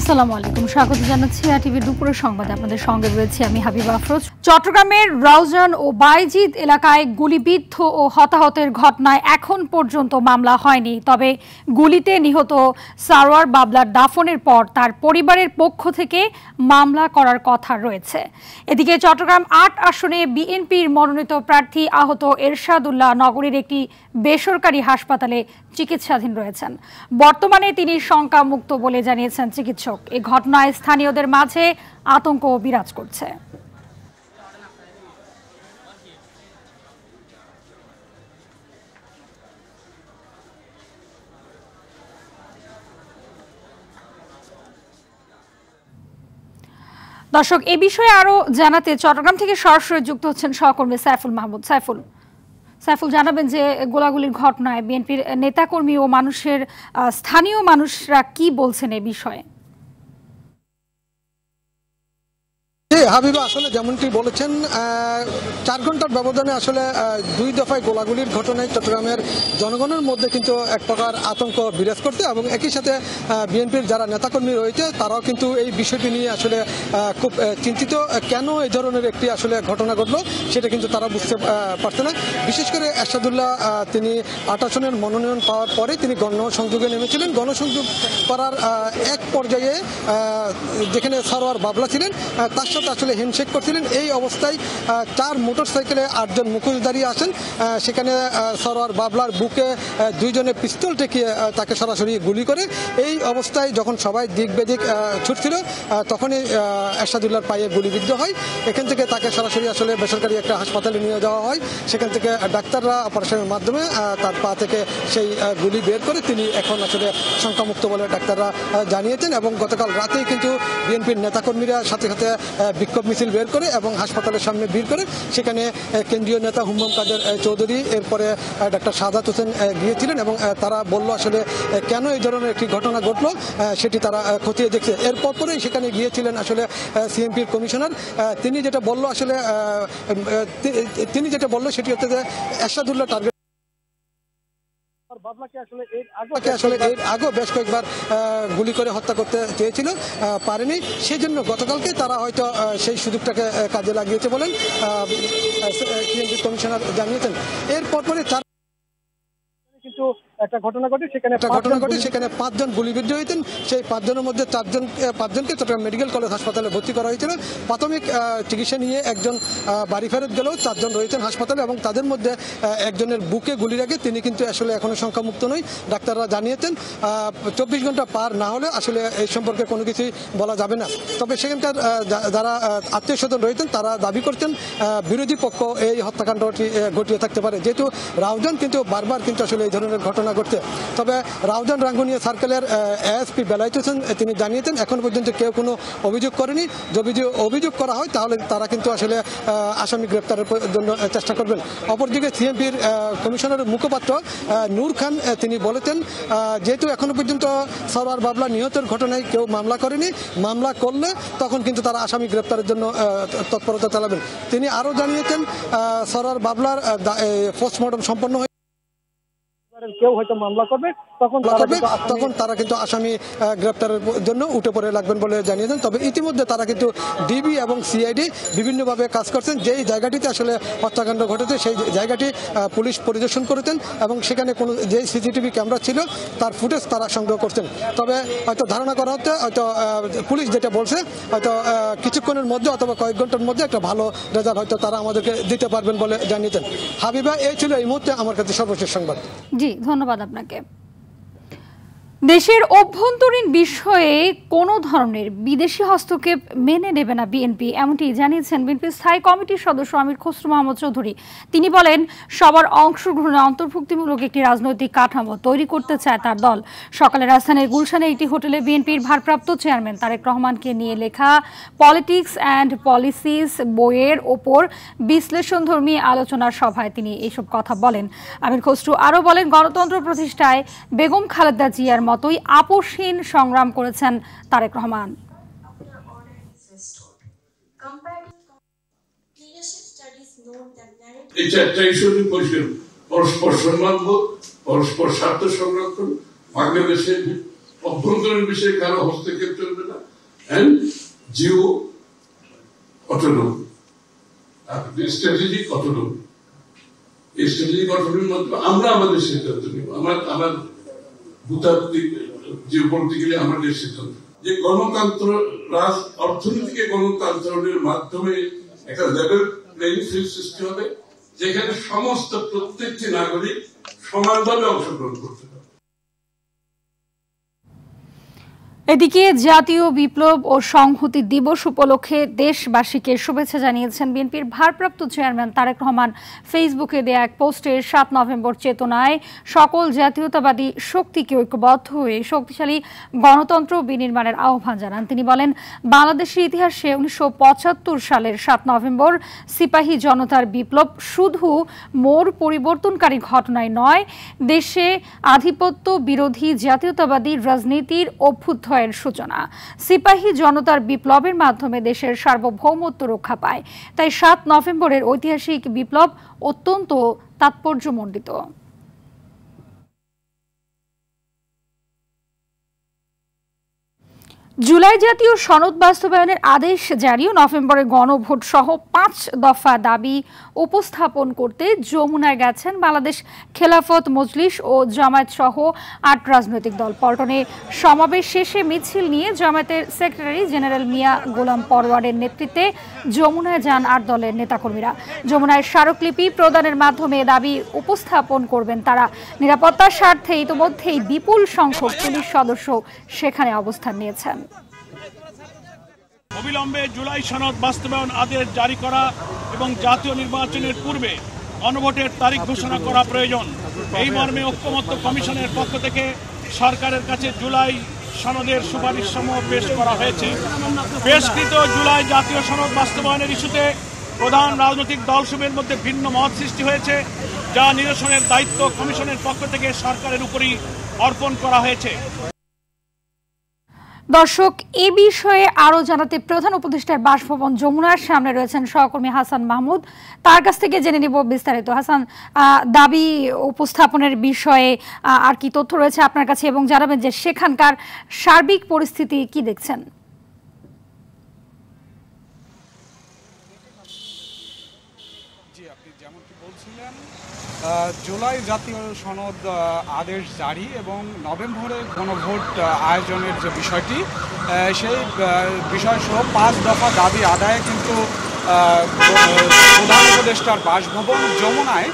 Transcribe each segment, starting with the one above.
আসসালামু আলাইকুম, স্বাগত জানাচ্ছি টিভির দুপুরের সংবাদে। আপনাদের সঙ্গে রয়েছে আমি হাবিবা আফরোজ। চট্টগ্রামের রাউজান ও বাইজিদ এলাকায় গুলিবিদ্ধ ও হতাহতের ঘটনায় এখন পর্যন্ত মামলা হয়নি, তবে গুলিতে নিহত সারোয়ার বাবলার দাফনের পর তার পরিবারের পক্ষ থেকে মামলা করার কথা রয়েছে। এদিকে চট্টগ্রাম ৮ আসনে বিএনপির মনোনীত প্রার্থী আহত এরশাদুল্লাহ নগরীর একটি বেসরকারি হাসপাতালে চিকিৎসাধীন রয়েছেন। বর্তমানে তিনি শঙ্কামুক্ত বলে জানিয়েছেন চিকিৎসক। এই ঘটনায় স্থানীয়দের মাঝে আতঙ্ক বিরাজ করছে। দর্শক, এ বিষয়ে আরো জানাতে চট্টগ্রাম থেকে সরাসরি যুক্ত হচ্ছেন সহকর্মী সাইফুল মাহমুদ। সাইফুল, জানাবেন যে গোলাগুলির ঘটনায় বিএনপির নেতাকর্মী ও স্থানীয় মানুষরা কি বলছেন এ বিষয়ে? হাবিবা, আসলে যেমনটি বলেছেন, 4 ঘন্টার ব্যবধানে আসলে 2 দফায় গোলাগুলির ঘটনায় চট্টগ্রামের জনগণের মধ্যে কিন্তু এক প্রকার আতঙ্ক বিরাজ করতে, এবং একই সাথে বিএনপির যারা নেতাকর্মী রয়েছে তারাও কিন্তু এই বিষয়টি নিয়ে আসলে খুব চিন্তিত। কেন এই ধরনের একটি আসলে ঘটনা ঘটলো সেটা কিন্তু তারা বুঝতে পারছে না। বিশেষ করে এরশাদুল্লাহ তিনি 8 আসনের মনোনয়ন পাওয়ার পরে তিনি গণসংযোগে নেমেছিলেন। গণসংযোগ করার এক পর্যায়ে যেখানে সারোয়ার বাবলা ছিলেন তার সাথে আসলে হ্যান্ডশেক করছিলেন। এই অবস্থায় 4 মোটরসাইকেলে 8 জন মুখোশধারী আসেন। সেখানে সারোয়ার বাবলার বুকে 2 জনে পিস্তল ঠেকিয়ে তাকে সরাসরি গুলি করে। এই অবস্থায় যখন সবাই দিক বেদিক ছুটছিল তখনই এরশাদুল্লাহর পায়ে গুলিবিদ্ধ হয়। এখান থেকে তাকে সরাসরি আসলে বেসরকারি একটা হাসপাতালে নিয়ে যাওয়া হয়। সেখান থেকে ডাক্তাররা অপারেশনের মাধ্যমে তার পা থেকে সেই গুলি বের করে তিনি এখন আসলে শঙ্কামুক্ত বলে ডাক্তাররা জানিয়েছেন। এবং গতকাল রাতেই কিন্তু বিএনপির নেতাকর্মীরা সাথে সাথে বিক্ষোভ মিছিল বের করে এবং হাসপাতালের সামনে ভিড় করে। সেখানে কেন্দ্রীয় নেতা হুম্মাম কাদের চৌধুরী, এরপরে ডাক্তার সাদাত হোসেন গিয়েছিলেন এবং তারা বলল আসলে কেন এই ধরনের একটি ঘটনা ঘটলো সেটি তারা খতিয়ে দেখছে। এরপর পরেই সেখানে গিয়েছিলেন আসলে সিএমপির কমিশনার। তিনি যেটা বললো সেটি হচ্ছে যে এরশাদুল্লাহ টার্গেট বাবলাকে আসলে এর আগে বেশ কয়েকবার গুলি করে হত্যা করতে চেয়েছিল, পারেনি। সেই জন্য গতকালকে তারা হয়তো সেই সুযোগটাকে কাজে লাগিয়েছে বলেন সিএমপি কমিশনার জানিয়েছেন। এরপর পরে কিন্তু একটা ঘটনা ঘটে, সেখানে 5 জন গুলিবিদ্ধ হয়েছেন। সেই 5 জনের মধ্যে 5জনকে চট্টগ্রাম মেডিকেল কলেজ হাসপাতালে ভর্তি করা হয়েছিল। প্রাথমিক চিকিৎসা নিয়ে একজন বাড়ি ফেরত গেলেও 4 জন রয়েছেন হাসপাতালে, এবং তাদের মধ্যে একজনের বুকে গুলি লাগে। তিনি কিন্তু আসলে এখনো সংখ্যামুক্ত নয়, ডাক্তাররা জানিয়েছেন। 24 ঘন্টা পার না হলে আসলে এই সম্পর্কে কোনো কিছুই বলা যাবে না। তবে সেখানকার যারা আত্মীয় স্বজন রয়েছেন তারা দাবি করছেন বিরোধী পক্ষ এই হত্যাকাণ্ডটি ঘটিয়ে থাকতে পারে, যেহেতু রাউজান কিন্তু বারবার কিন্তু আসলে এই ধরনের ঘটনা ঘটছে। তবে রাউজান রাঙ্গুনিয়া সার্কেলের এএসপি বেলায়েত হোসেন তিনি জানিয়েছেন এখন পর্যন্ত কেউ কোনো অভিযোগ করেনি। যদি অভিযোগ করা হয় তাহলে তারা কিন্তু আসলে আসামি গ্রেপ্তারের জন্য চেষ্টা করবেন। অপরদিকে সিএমপির কমিশনারের মুখপাত্র নূর খান তিনি বলেছেন যেহেতু এখনো পর্যন্ত সারোয়ার বাবলা নিহতের ঘটনায় কেউ মামলা করেনি, মামলা করলে তখন কিন্তু তারা আসামি গ্রেপ্তারের জন্য তৎপরতা চালাবেন। তিনি আরও জানিয়েছেন সারোয়ার বাবলার পোস্টমর্টম সম্পন্ন হয়ে কেউ হয়তো মামলা করবে তখন তারা কিন্তু আসামি গ্রেপ্তারের জন্য উঠে পড়ে লাগবেন বলে জানিয়েছেন। তবে ইতিমধ্যে তারা কিন্তু ডিবি এবং সিআইডি বিভিন্নভাবে কাজ করছেন। যেই জায়গাটিতে আসলে হত্যাকাণ্ড ঘটেছে সেই জায়গাটি পুলিশ পরিদর্শন করেছেন এবং সেখানে কোনো যে সিসিটিভি ক্যামেরা ছিল তার ফুটেজ তারা সংগ্রহ করছেন। তবে হয়তো ধারণা করা হচ্ছে হয়তো পুলিশ যেটা বলছে হয়তো কিছুক্ষণের মধ্যে অথবা কয়েক ঘন্টার মধ্যে একটা ভালো রেজাল্ট হয়তো তারা আমাদেরকে দিতে পারবেন বলে জানিয়েছেন। হাবিবা, এই ছিল এই মুহূর্তে আমার কাছে সর্বশেষ সংবাদ। জি, ধন্যবাদ আপনাকে। দেশের অভ্যন্তরীণ বিষয়ে কোনো ধরনের বিদেশি হস্তক্ষেপ মেনে নেবে না বিএনপি, এমনটি জানিয়েছেন বিএনপি স্থায়ী কমিটির সদস্য আমির খসরু মাহমুদ চৌধুরী। তিনি বলেন সবার অংশগ্রহণে অন্তর্ভুক্তিমূলক একটি রাজনৈতিক কাঠামো তৈরি করতে চায় তার দল। সকালে রাজধানীর গুলশানে একটি হোটেলে বিএনপির ভারপ্রাপ্ত চেয়ারম্যান তারেক রহমানকে নিয়ে লেখা পলিটিক্স অ্যান্ড পলিসিস বইয়ের ওপর বিশ্লেষণধর্মী আলোচনার সভায় তিনি এইসব কথা বলেন। আমির খসরু আরও বলেন গণতন্ত্র প্রতিষ্ঠায় বেগম খালেদা জিয়ার মতোই আপোষহীন সংগ্রাম করেছেন তারেক রহমান। এটা একটা ইস্যুর পরিষ্কার পরস্পর সম্মানবোধ, পরস্পর স্বার্থ সংরক্ষণ, বাংলাদেশের অভ্যন্তরীণ বিষয়ে কারো হস্তক্ষেপ চলবে না। and geo autonomy, strategic autonomy. এই strategic autonomy মধ্যে আমরা আমাদের সিদ্ধান্ত নিব, আমার ভূতাত্ত্বিক জিওপলিটিক্যালি আমাদের সিদ্ধান্ত, যে গণতন্ত্র অর্থনীতিকে গণতন্ত্রের মাধ্যমে একটা লেভেল প্লেইং ফিল্ড সৃষ্টি হবে, যেখানে সমস্ত প্রত্যেকটি নাগরিক সমানভাবে অংশগ্রহণ করতে পারে। এদিকে জাতীয় বিপ্লব ও সংহতি দিবস উপলক্ষে দেশবাসীকে শুভেচ্ছা জানিয়েছেন বিএনপির ভারপ্রাপ্ত চেয়ারম্যান তারেক রহমান। ফেসবুকে দেয়া এক পোস্টে ৭ নভেম্বর চেতনায় সকল জাতীয়তাবাদী শক্তিকে ঐক্যবদ্ধ হয়ে শক্তিশালী গণতন্ত্র বিনির্মাণের আহ্বান জানান। তিনি বলেন, বাংলাদেশের ইতিহাসে ১৯৭৫ সালের ৭ নভেম্বর সিপাহী জনতার বিপ্লব শুধু মোড় পরিবর্তনকারী ঘটনায় নয়, দেশে আধিপত্য বিরোধী জাতীয়তাবাদী রাজনীতির অভ্যুত্থানের সূচনা। সিপাহী জনতার বিপ্লবের মাধ্যমে দেশের সার্বভৌমত্ব রক্ষা পায়। তাই ৭ নভেম্বরের ঐতিহাসিক বিপ্লব অত্যন্ত তাৎপর্যমণ্ডিত। জুলাই জাতীয় সনদ বাস্তবায়নের আদেশ জারি ও নভেম্বরের গণভোট সহ ৫ দফা দাবি উপস্থাপন করতে যমুনায় গেছেন বাংলাদেশ খেলাফত মজলিস ও জামায়াত সহ ৮ রাজনৈতিক দল। পল্টনে সমাবেশ শেষে মিছিল নিয়ে জামায়াতের সেক্রেটারি জেনারেল মিয়া গোলাম পরওয়ারের নেতৃত্বে যমুনায় যান ৮ দলের নেতাকর্মীরা। যমুনায় স্মারকলিপি প্রদানের মাধ্যমে দাবি উপস্থাপন করবেন তারা। নিরাপত্তার স্বার্থে ইতিমধ্যেই বিপুল সংখ্যক পুলিশ সদস্য সেখানে অবস্থান নিয়েছেন। অবিলম্বে জুলাই সনদ বাস্তবায়ন আদেশ জারি করা এবং জাতীয় নির্বাচনের পূর্বে গণভোটের তারিখ ঘোষণা করা প্রয়োজন। এই মর্মে ঐক্যমত্য কমিশনের পক্ষ থেকে সরকারের কাছে জুলাই সনদের সুপারিশ সমূহ পেশ করা হয়েছে। পেশকৃত জুলাই জাতীয় সনদ বাস্তবায়নের ইস্যুতে প্রধান রাজনৈতিক দলসমূহের মধ্যে ভিন্ন মত সৃষ্টি হয়েছে, যা নিরসনের দায়িত্ব কমিশনের পক্ষ থেকে সরকারের উপরই অর্পণ করা হয়েছে। দর্শক, এ বিষয়ে আরো জানাতে প্রধান উপদেষ্টার বাসভবন যমুনার সামনে রয়েছেন সহকর্মী হাসান মাহমুদ। তার কাছ থেকে জেনে নিব বিস্তারিত। হাসান, দাবি উপস্থাপনের বিষয়ে আর কি তথ্য রয়েছে আপনার কাছে, এবং জানাবেন যে সেখানকার সার্বিক পরিস্থিতি কি দেখছেন? জুলাই জাতীয় সনদ আদেশ জারি এবং নভেম্বরে গণভোট আয়োজনের যে বিষয়টি, সেই বিষয়সহ ৫ দফা দাবি আদায়ে কিন্তু প্রধান উপদেষ্টার বাসভবন যমুনায়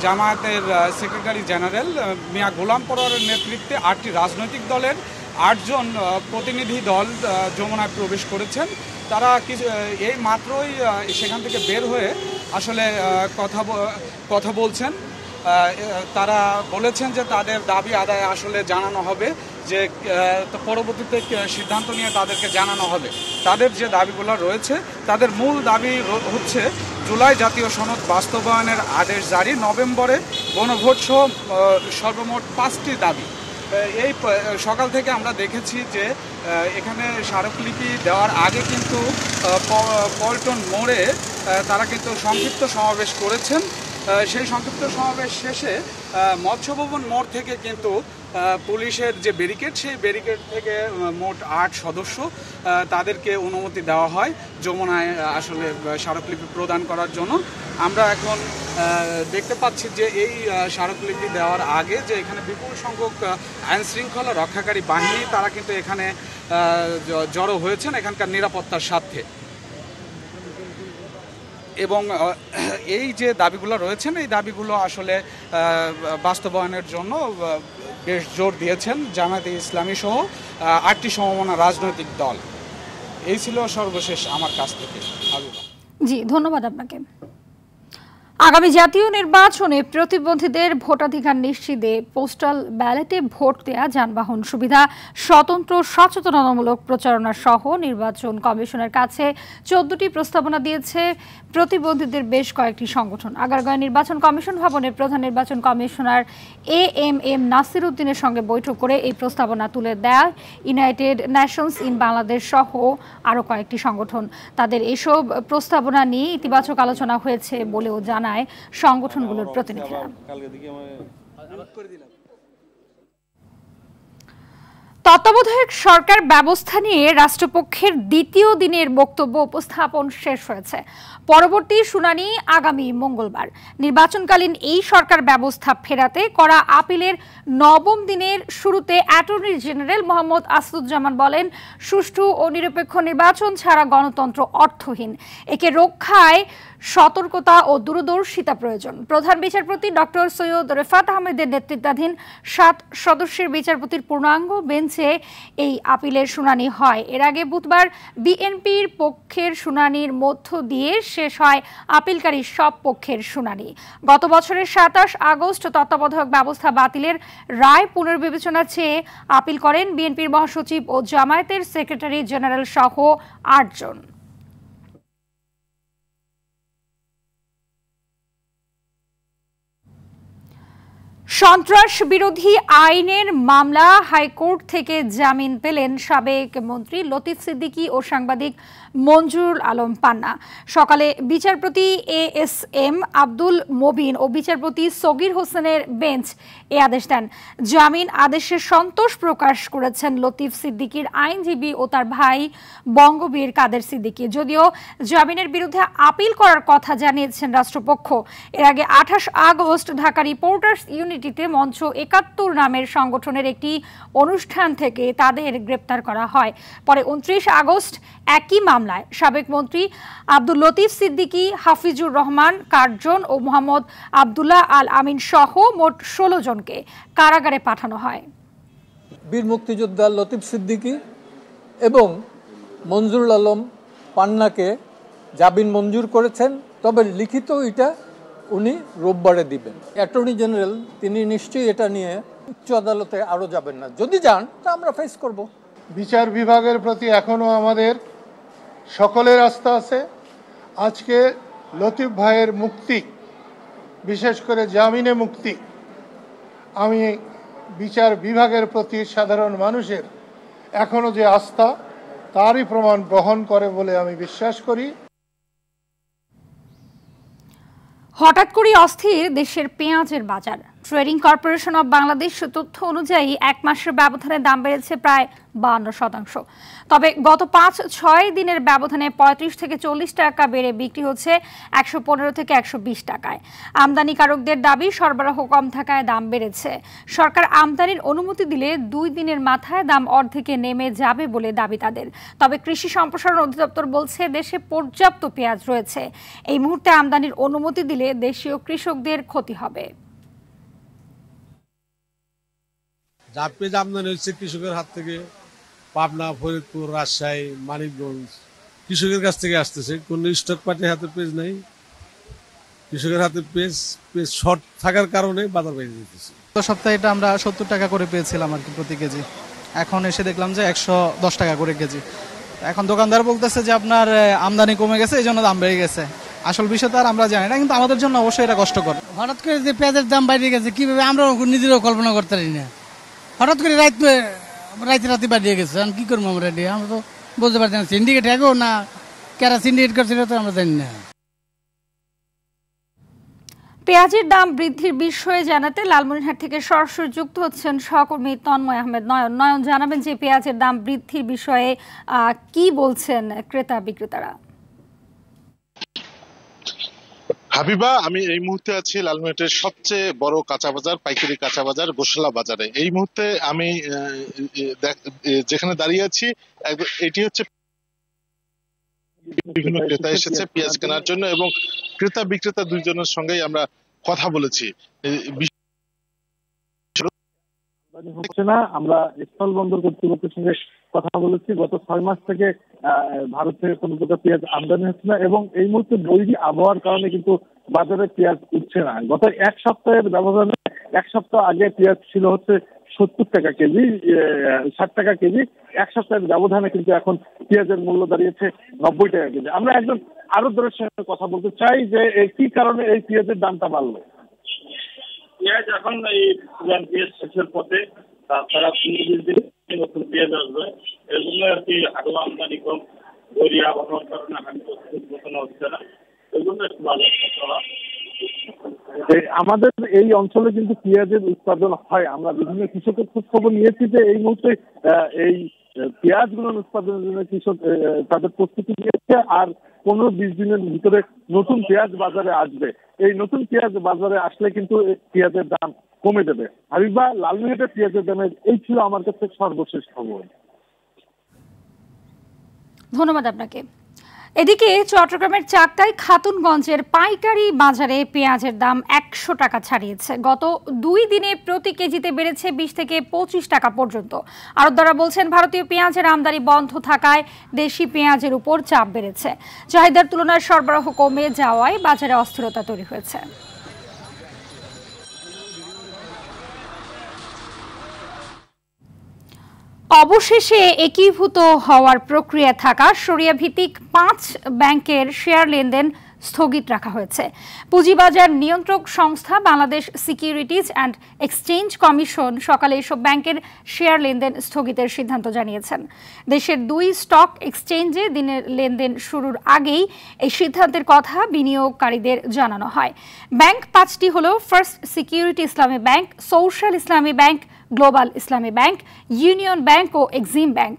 জামায়াতের সেক্রেটারি জেনারেল মিয়া গোলাম পরওয়ারের নেতৃত্বে ৮টি রাজনৈতিক দলের ৮ জন প্রতিনিধি দল যমুনায় প্রবেশ করেছেন। তারা এই মাত্রই সেখান থেকে বের হয়ে আসলে কথা বলছেন। তারা বলেছেন যে তাদের দাবি আদায় আসলে জানানো হবে, যে পরবর্তীতে সিদ্ধান্ত নিয়ে তাদেরকে জানানো হবে। তাদের যে দাবিগুলো রয়েছে, তাদের মূল দাবি হচ্ছে জুলাই জাতীয় সনদ বাস্তবায়নের আদেশ জারি, নভেম্বরে গণভোট সহ সর্বমোট 5টি দাবি। এই সকাল থেকে আমরা দেখেছি যে এখানে স্মারকলিপি দেওয়ার আগে কিন্তু পল্টন মোড়ে তারা কিন্তু সংক্ষিপ্ত সমাবেশ করেছেন। সেই সংক্ষিপ্ত সমাবেশ শেষে মৎস্য ভবন মোড় থেকে কিন্তু পুলিশের যে ব্যারিকেড, সেই ব্যারিকেড থেকে মোট ৮ সদস্য তাদেরকে অনুমতি দেওয়া হয় যমুনায় আসলে স্মারকলিপি প্রদান করার জন্য। আমরা এখন দেখতে পাচ্ছি যে এই স্মারকলিপি দেওয়ার আগে যে এখানে বিপুল সংখ্যক আইনশৃঙ্খলা রক্ষাকারী বাহিনী তারা কিন্তু এখানে জড়ো হয়েছেন এখানকার নিরাপত্তার স্বার্থে। এবং এই যে দাবিগুলো রয়েছেন, এই দাবিগুলো আসলে বাস্তবায়নের জন্য বেশ জোর দিয়েছেন জামায়াতে ইসলামী সহ ৮টি সমমনা রাজনৈতিক দল। এই ছিল সর্বশেষ আমার কাছ থেকে। জি, ধন্যবাদ আপনাকে। আগামী জাতীয় নির্বাচনে প্রতিবন্ধীদের ভোটাধিকার নিশ্চিতে পোস্টাল ব্যালটে ভোট দেয়া, যানবাহন সুবিধা, স্বতন্ত্র সচেতনতামূলক প্রচারণা সহ নির্বাচন কমিশনের কাছে 14টি প্রস্তাবনা দিয়েছে প্রতিবন্ধীদের বেশ কয়েকটি সংগঠন। আগারগাঁও নির্বাচন কমিশন ভবনে প্রধান নির্বাচন কমিশনার এএমএম নাসির উদ্দিনের সঙ্গে বৈঠক করে এই প্রস্তাবনা তুলে দেয় ইউনাইটেড নেশনস ইন বাংলাদেশ সহ আরও কয়েকটি সংগঠন। তাদের এসব প্রস্তাবনা নিয়ে ইতিবাচক আলোচনা হয়েছে বলেও জানায় সংগঠনগুলোর প্রতিনিধিরা। তত্ত্বাবধায়ক সরকার ব্যবস্থা নিয়ে রাষ্ট্রপক্ষের দ্বিতীয় দিনের বক্তব্য উপস্থাপন শেষ হয়েছে। পরবর্তী শুনানি আগামী মঙ্গলবার। নির্বাচনকালীন এই সরকার ব্যবস্থা ফেরাতে করা আপিলের নবম দিনের শুরুতে অ্যাটর্নি জেনারেল মোহাম্মদ আসাদুজ্জামান বলেন, সুষ্ঠু ও নিরপেক্ষ নির্বাচন ছাড়া গণতন্ত্র অর্থহীন। একে রক্ষায় সতর্কতা ও দূরদর্শিতা প্রয়োজন। প্রধান বিচারপতি ডক্টর সৈয়দ রেফাত আহমেদের নেতৃত্বাধীন 7 সদস্যের বিচারপতির পূর্ণাঙ্গ বেঞ্চে এই আপিলের শুনানি হয়। এর আগে বুধবার বিএনপির পক্ষের শুনানির মধ্য দিয়ে শেষ হয় আপিলকারী সব পক্ষের শুনানি। গত বছরের 27 আগস্ট তত্ত্বাবধায়ক ব্যবস্থা বাতিলের রায় পুনর্বিবেচনা চেয়ে আপিল করেন বিএনপির মহাসচিব ও জামায়াতের সেক্রেটারি জেনারেল সহ 8 জন। সন্ত্রাস বিরোধী আইনের মামলা হাইকোর্ট থেকে জামিন পেলেন সাবেক মন্ত্রী লতিফ সিদ্দিকী ও সাংবাদিক মঞ্জুরুল আলম পান্না। সকালে বিচারপতি এএসএম আব্দুল মবিন ও বিচারপতি সগির হোসেনের বেঞ্চ এ আদেশ দেন। জামিন আদেশে সন্তোষ প্রকাশ করেছেন লতিফ সিদ্দিকীর আইনজীবী ও তার ভাই বঙ্গবীর কাদের সিদ্দিকী। যদিও জামিনের বিরুদ্ধে আপিল করার কথা জানিয়েছেন রাষ্ট্রপক্ষ। এর আগে 28 আগস্ট ঢাকা রিপোর্টার্স ইউনিটিতে মঞ্চ 71 নামের সংগঠনের একটি অনুষ্ঠান থেকে তাদের গ্রেপ্তার করা হয়। পরে 29 আগস্ট একই মামলায় সাবেক মন্ত্রী আব্দুল লতিফ সিদ্দিকী, হাফিজুর রহমান কার্জন ও মোহাম্মদ আবদুল্লাহ আল আমিন সহ মোট 16 জনকে কারাগারে পাঠানো হয়। বীর মুক্তিযোদ্ধা লতিফ সিদ্দিকী এবং মঞ্জুরুল আলম পান্নাকে জামিন মঞ্জুর করেছেন, তবে লিখিত এটা উনি রোববারে দিবেন। অ্যাটর্নি জেনারেল তিনি নিশ্চয়ই এটা নিয়ে উচ্চ আদালতে আরও যাবেন না। যদি যান তা আমরা ফেস করব। বিচার বিভাগের প্রতি এখনও আমাদের সকলের আস্থা আছে। আজকে লতিফ ভাইয়ের মুক্তি, বিশেষ করে জামিনে মুক্তি, আমি বিচার বিভাগের প্রতি সাধারণ মানুষের এখনও যে আস্থা তারই প্রমাণ বহন করে বলে আমি বিশ্বাস করি। হঠাৎ করে অস্থির দেশের পেঁয়াজের বাজার। ট্রেডিং কর্পোরেশন অব বাংলাদেশ তথ্য অনুযায়ী 1 মাসের ব্যবধানে দাম বেড়েছে প্রায় 52%। তবে গত 5-6 দিনের ব্যবধানে 35 থেকে 40 টাকা বেড়ে বিক্রি হচ্ছে 115 থেকে 120 টাকায়। আমদানিকারকদের দাবি সরবরাহ কম থাকায় দাম বেড়েছে। সরকার আমদানির অনুমতি দিলে 2 দিনের মাথায় দাম অর্ধেকে নেমে যাবে বলে দাবি তাদের। তবে কৃষি সম্প্রসারণ অধিদপ্তর বলছে দেশে পর্যাপ্ত পেঁয়াজ রয়েছে। এই মুহূর্তে আমদানির অনুমতি দিলে দেশীয় কৃষকদের ক্ষতি হবে। যা পেঁয়াজ আমদানি হচ্ছে কৃষকের হাত থেকে, পাবনা, ফরিদপুর, রাজশাহী, মানিকগঞ্জ, কৃষকের কাছ থেকে আসতেছে। কোন স্টক পার্টির হাতে পেঁয়াজ নাই, কৃষকের হাতে পেঁয়াজ শর্ট থাকার কারণে বাজার বেড়ে যেতেছে। গত সপ্তাহে এটা আমরা 70 টাকা করে পেয়েছিলাম আর কি প্রতি কেজি। এখন এসে দেখলাম যে 110 টাকা করে কেজি। এখন দোকানদার বলতেছে যে আপনার আমদানি কমে গেছে, এই জন্য দাম বেড়ে গেছে। আসল বিষয় তো আর আমরা জানি না, কিন্তু আমাদের জন্য অবশ্যই এটা কষ্টকর। হঠাৎ করে যে পেঁয়াজের দাম বেড়ে গেছে, কিভাবে আমরা নিজেরাও কল্পনা করতে পারি না। হঠাৎ করে রাতে বাড়িয়ে গেছে, কি করবো আমরা? আমরা তো বলতে পারছি না সিন্ডিকেট এগো না কারা সিন্ডিকেট করছিল তো আমরা জানি না। পেঁয়াজের দাম বৃদ্ধির বিষয়ে জানাতে লালমনিরহাট থেকে সরাসরি যুক্ত হচ্ছেন সহকর্মী তন্ময় আহমেদ নয়ন। নয়ন, জানাবেন যে পেঁয়াজের দাম বৃদ্ধির বিষয়ে কি বলছেন ক্রেতা বিক্রেতারা? হাবিবা, আমি এই মুহূর্তে আছি লালমনিরহাটের সবচেয়ে বড় কাঁচা বাজার, পাইকারি কাঁচা বাজার গোশালা বাজারে। এই মুহূর্তে আমি যেখানে দাঁড়িয়ে আছি, এটি হচ্ছে বিভিন্ন ক্রেতা এসেছে পেঁয়াজ কেনার জন্য এবং ক্রেতা বিক্রেতা দুইজনের সঙ্গেই আমরা কথা বলেছি। হচ্ছে না, আমরা স্থল বন্দর কর্তৃপক্ষের সঙ্গে কথা বলেছি। গত 6 মাস থেকে ভারত থেকে কোনো প্রকার পেঁয়াজ আমদানি হচ্ছে না এবং এই মুহূর্তে বৈরী আবহাওয়ার কারণে কিন্তু বাজারে পেঁয়াজ উঠছে না। গত 1 সপ্তাহের ব্যবধানে 1 সপ্তাহ আগে পেঁয়াজ ছিল হচ্ছে 70 টাকা কেজি, 60 টাকা কেজি। 1 সপ্তাহের ব্যবধানে কিন্তু এখন পেঁয়াজের মূল্য দাঁড়িয়েছে 90 টাকা কেজি। আমরা একজন আড়তদারের সঙ্গে কথা বলতে চাই যে কি কারণে এই পেঁয়াজের দামটা বাড়লো। পেঁয়াজ এখন এই পেঁয়াজ শেষের পথে, তাছাড়া নতুন পেঁয়াজ আসবে, এর জন্য আর কি আরো আমদানি কম, বৈরী আবহাওয়ার কারণে হানি হচ্ছে না, এর জন্য একটু ভালো। আমাদের এই অঞ্চলে কিন্তু পেঁয়াজের উৎপাদন হয়। আমরা বিভিন্ন কৃষকের খোঁজ খবর নিয়েছি যে এই মুহূর্তে এই পেঁয়াজগুলোর উৎপাদনের জন্য কৃষক তাদের প্রস্তুতি নিয়েছে, আর 15-20 দিনের ভিতরে নতুন পেঁয়াজ বাজারে আসবে। এই নতুন পেঁয়াজ বাজারে আসলে কিন্তু পেঁয়াজের দাম কমে যাবে। হাবিবা, লালমিনহাটের পেঁয়াজের দামের এই ছিল আমার কাছে সর্বশেষ খবর। ধন্যবাদ আপনাকে। এদিকে চট্টগ্রামের চাকদায় খাতুনগঞ্জের পাইকারি বাজারে পেঁয়াজের দাম 100 টাকা ছাড়িয়েছে। গত 2 দিনে প্রতি কেজিতে বেড়েছে 20 থেকে 25 টাকা পর্যন্ত। আড়তদাররা বলছেন ভারতীয় পেঁয়াজের আমদানি বন্ধ থাকায় দেশি পেঁয়াজের উপর চাপ বেড়েছে। চাহিদার তুলনায় সরবরাহ কমে যাওয়ায় বাজারে অস্থিরতা তৈরি হয়েছে। অবশেষে একীভূত হওয়ার প্রক্রিয়া থাকা শরিয়া ভিত্তিক 5 ব্যাংকের শেয়ার লেনদেন স্থগিত রাখা হয়েছে। পুঁজিবাজার নিয়ন্ত্রক সংস্থা Bangladesh securities and exchange commission সকালে এসব ব্যাংকের শেয়ার লেনদেন স্থগিতের সিদ্ধান্ত জানিয়েছেন। দেশের 2 স্টক এক্সচেঞ্জে দিনের লেনদেন শুরুর আগেই এই সিদ্ধান্তের কথা বিনিয়োগকারীদের জানানো হয়। ব্যাংক 5টি হলো ফার্স্ট সিকিউরিটি ইসলামী ব্যাংক, সোশ্যাল ইসলামী ব্যাংক, গ্লোবাল ইসলামী ব্যাংক, ইউনিয়ন ব্যাংক ও এক্সিম ব্যাংক।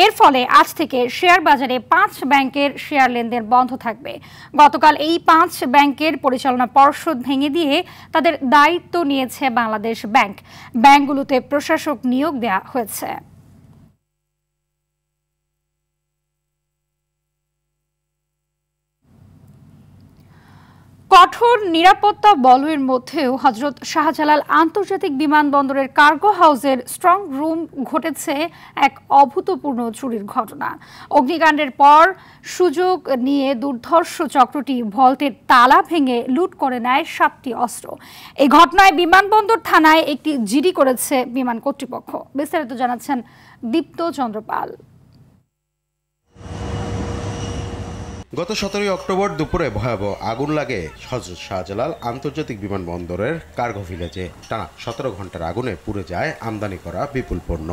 এর ফলে আজ থেকে শেয়ার বাজারে 5 ব্যাংকের শেয়ার লেনদেন বন্ধ থাকবে। গতকাল এই 5 ব্যাংকের পরিচালনা পর্ষদ ভেঙে দিয়ে তাদের দায়িত্ব নিয়েছে বাংলাদেশ ব্যাংক। ব্যাংকগুলোতে প্রশাসক নিয়োগ দেওয়া হয়েছে। কঠোর নিরাপত্তা বলয়ের মধ্যেও হযরত শাহজালাল আন্তর্জাতিক বিমানবন্দরের কার্গো হাউসের স্ট্রং রুম ঘটেছে এক অভূতপূর্ণ চুরির ঘটনা। অগ্নিকাণ্ডের পর সুযোগ নিয়ে দুর্ধর্ষ চক্রটি ভল্টের তালা ভেঙে লুট করে নেয় 7টি অস্ত্র। এই ঘটনায় বিমানবন্দর থানায় একটি জিডি করেছে বিমান কর্তৃপক্ষ। বিস্তারিত জানাচ্ছেন দীপ্ত চন্দ্র পাল। গত 17 অক্টোবর দুপুরে ভয়াবহ আগুন লাগে হযরত শাহজালাল আন্তর্জাতিক বিমানবন্দরের কার্গো ভিলেজে। টানা 17 ঘন্টার আগুনে পুড়ে যায় আমদানি করা বিপুল পণ্য।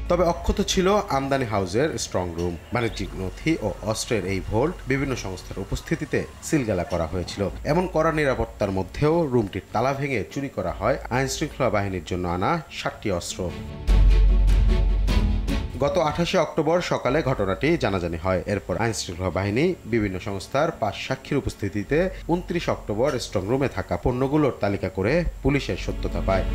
তবে অক্ষত ছিল আমদানি হাউসের স্ট্রং রুম। বাণিজ্যিক নথি ও অস্ত্রের এই ভোল্ট বিভিন্ন সংস্থার উপস্থিতিতে সিলগালা করা হয়েছিল। এমন কড়া নিরাপত্তার মধ্যেও রুমটির তালা ভেঙে চুরি করা হয় আইনশৃঙ্খলা বাহিনীর জন্য আনা 7টি অস্ত্র। গত 28 অক্টোবর সকালে ঘটনাটি জানাজানি হয়। এরপর আইনশৃঙ্খলা বাহিনী বিভিন্ন সংস্থার 5 সাক্ষীর উপস্থিতিতে 29 অক্টোবর স্ট্রং রুমে থাকা পণ্যগুলোর তালিকা করে পুলিশের সত্যতা পায়।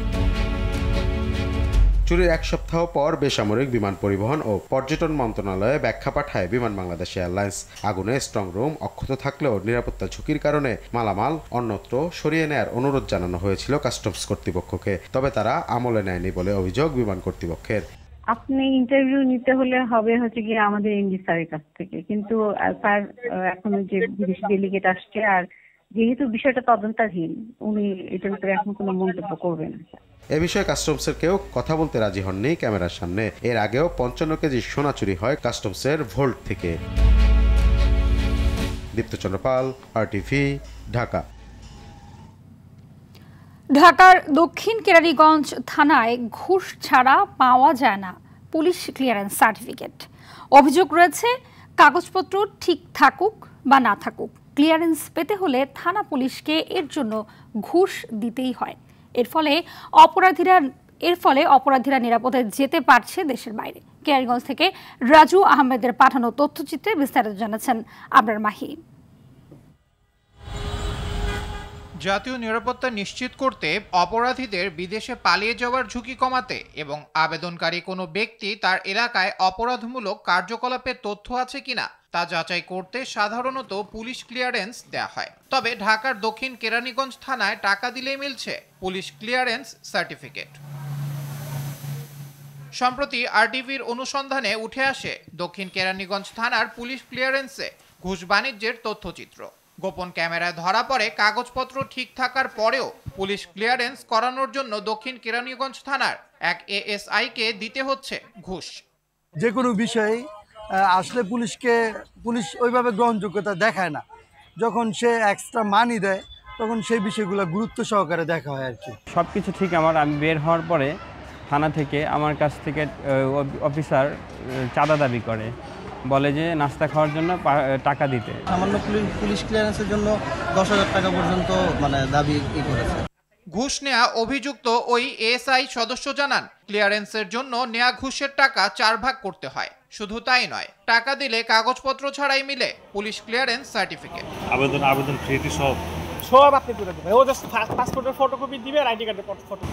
চুরির 1 সপ্তাহ পর বেসামরিক বিমান পরিবহন ও পর্যটন মন্ত্রণালয়ে ব্যাখ্যা পাঠায় বিমান বাংলাদেশ এয়ারলাইন্স। আগুনে স্ট্রং রুম অক্ষত থাকলেও নিরাপত্তা ঝুঁকির কারণে মালামাল অন্যত্র সরিয়ে নেয়ার অনুরোধ জানানো হয়েছিল কাস্টমস কর্তৃপক্ষকে। তবে তারা আমলে নেয়নি বলে অভিযোগ বিমান কর্তৃপক্ষের। আপনি ইন্টারভিউ নিতে হলে হবে হচ্ছে গিয়ে আমাদের এমডি স্যারের কাছ থেকে, কিন্তু স্যার এখন যে বিদেশি ডেলিগেট আসছে, আর যেহেতু বিষয়টা তদন্তাধীন, উনি এটার উপরে এখন কোনো মন্তব্য করবেন না। এ বিষয়ে কাস্টমসের কেউ কথা বলতে রাজি হননি ক্যামেরার সামনে। এর আগেও 55 কেজি সোনা চুরি হয় কাস্টমসের ভোল্ট থেকে। দীপ্ত চন্দ্র পাল, আরটিভি, ঢাকা। ঢাকার দক্ষিণ কেরানীগঞ্জ থানায় ঘুষ ছাড়া পাওয়া যায় না পুলিশ ক্লিয়ারেন্স সার্টিফিকেট। অভিযোগ রয়েছে, কাগজপত্র ঠিক থাকুক বা না থাকুক, ক্লিয়ারেন্স পেতে হলে থানা পুলিশকে এর জন্য ঘুষ দিতেই হয়। এর ফলে অপরাধীরা নিরাপদে যেতে পারছে দেশের বাইরে। কেরানীগঞ্জ থেকে রাজু আহমেদের পাঠানো তথ্যচিত্রে বিস্তারিত জানাচ্ছেন আবরার মাহি। জাতীয় নিরাপত্তা নিশ্চিত করতে অপরাধীদের বিদেশে পালিয়ে যাওয়ার ঝুঁকি কমাতে এবং আবেদনকারী কোনো ব্যক্তি তার এলাকায় অপরাধমূলক কার্যকলাপের তথ্য আছে কিনা তা যাচাই করতে সাধারণত পুলিশ ক্লিয়ারেন্স দেয়া হয়। তবে ঢাকার দক্ষিণ কেরানীগঞ্জ থানায় টাকা দিলেই মিলছে পুলিশ ক্লিয়ারেন্স সার্টিফিকেট। সম্প্রতি আরটিভির অনুসন্ধানে উঠে আসে দক্ষিণ কেরানীগঞ্জ থানার পুলিশ ক্লিয়ারেন্সে ঘুষ বাণিজ্যের তথ্যচিত্র। গোপন ক্যামেরায় ধরা পড়ে কাগজপত্র ঠিক থাকার পরেও পুলিশ ক্লিয়ারেন্স করানোর জন্য দক্ষিণ কেরানীগঞ্জ থানার এক এএসআইকে দিতে হচ্ছে ঘুষ। যে কোনো বিষয়ে আসলে পুলিশ ওইভাবে গ্রহণযোগ্যতা দেখায় না। যখন সে এক্সট্রা মানি দেয় তখন সেই বিষয়গুলো গুরুত্ব সহকারে দেখা হয় আর কি। সব কিছু ঠিক আমি বের হওয়ার পরে থানা থেকে আমার কাছ থেকে অফিসার চাঁদা দাবি করে। বলে যে নাস্তা খাওয়ার জন্য টাকা দিতে। সামান্য পুলিশ ক্লিয়ারেন্সের জন্য 10,000 টাকা পর্যন্ত মানে দাবি করেছে। ঘুষ নেয়া অভিযুক্ত ওই এএসআই সদস্য জানান, ক্লিয়ারেন্সের জন্য নেয়া ঘুষের টাকা 4 ভাগ করতে হয়। শুধু তাই নয়, টাকা দিলে কাগজপত্র ছাড়াই মিলে পুলিশ ক্লিয়ারেন্স সার্টিফিকেট। আবেদন ফি সব আপনি করে দেবেন। ও জাস্ট পাসপোর্টের ফটোকপি দিবে আর আইডি কার্ডের ফটো।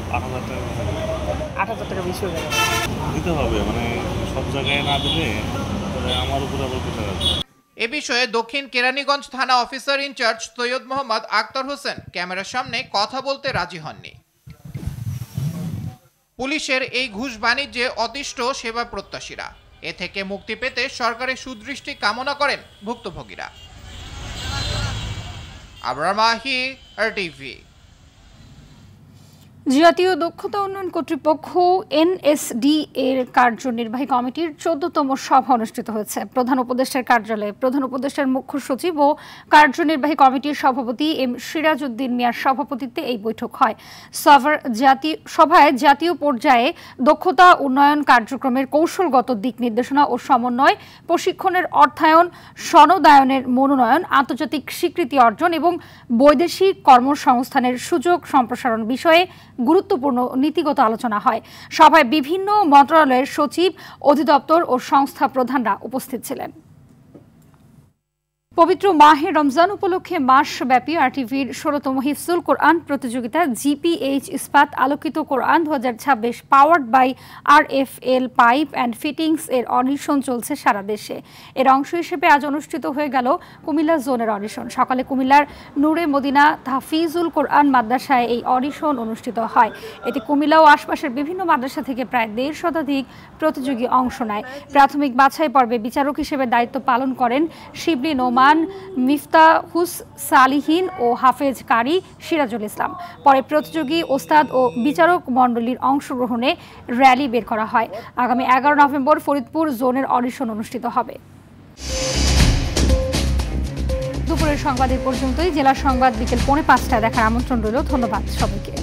8,000 টাকা বেশি হয়ে যাবে। দিতে হবে, মানে সব জায়গায় না দিলে আমার উপর আবার প্রেশার আছে। এ বিষয়ে দক্ষিণ কেরানীগঞ্জ থানা অফিসার ইনচার্জ সৈয়দ মোহাম্মদ আক্তার হোসেন ক্যামেরার সামনে কথা বলতে রাজি হননি। পুলিশের এই ঘুষ বাণিজ্যে অতিষ্ঠ সেবা প্রত্যাশীরা। এ থেকে মুক্তি পেতে সরকারের সুদৃষ্টি কামনা করেন ভুক্তভোগীরা। আবরার মাহি, RTV। জাতীয় দক্ষতা উন্নয়ন কর্তৃপক্ষ NSD এর কার্যনির্বাহী কমিটির 14তম সভা অনুষ্ঠিত হয়েছে। প্রধান উপদেষ্টার কার্যালয়ে প্রধান উপদেষ্টার মুখ্য সচিব ও কার্যনির্বাহী কমিটির সভাপতি এম সিরাজউদ্দিন মিয়ার সভাপতিত্বে এই বৈঠক হয়। সভায় জাতীয় পর্যায়ে দক্ষতা উন্নয়ন কার্যক্রমের কৌশলগত দিক নির্দেশনা ও সমন্বয়, প্রশিক্ষণের অর্থায়ন, সনদায়নের মনোনয়ন, আন্তর্জাতিক স্বীকৃতি অর্জন এবং বৈদেশিক কর্মসংস্থানের সুযোগ সম্প্রসারণ বিষয়ে গুরুত্বপূর্ণ নীতিগত আলোচনা হয়। সভায় বিভিন্ন মন্ত্রণালয়ের সচিব, অধিদপ্তর ও সংস্থা প্রধানরা উপস্থিত ছিলেন। পবিত্র মাহে রমজান উপলক্ষে মাসব্যাপী RTVর 16তম হিফজুল কোরআন প্রতিযোগিতা GPH ইস্পাত আলোকিত কোরআন 2026 powered by RFL pipe and fittings এর অডিশন চলছে সারা দেশে। এর অংশ হিসেবে আজ অনুষ্ঠিত হয়ে গেল কুমিল্লা জোনের অডিশন। সকালে কুমিল্লার নূরে মদিনা তাহফিজুল কোরআন মাদ্রাসায় এই অডিশন অনুষ্ঠিত হয়। এতে কুমিল্লা ও আশপাশের বিভিন্ন মাদ্রাসা থেকে প্রায় 1.5 শতাধিক প্রতিযোগী অংশ নেয়। প্রাথমিক বাছাই পর্বে বিচারক হিসেবে দায়িত্ব পালন করেন শিবলি নোমান, মিফতাহুস সালিহিন ও হাফেজ কারি সিরাজুল ইসলাম। পরে প্রতিযোগী, ওস্তাদ ও বিচারক মণ্ডলীর অংশগ্রহণে র্যালি বের করা হয়। আগামী 11 নভেম্বর ফরিদপুর জোনের অডিশন অনুষ্ঠিত হবে। দুপুরের সংবাদ এ পর্যন্তই। জেলা সংবাদ বিকেল 4:45টায় দেখার আমন্ত্রণ রইল। ধন্যবাদ সবাইকে।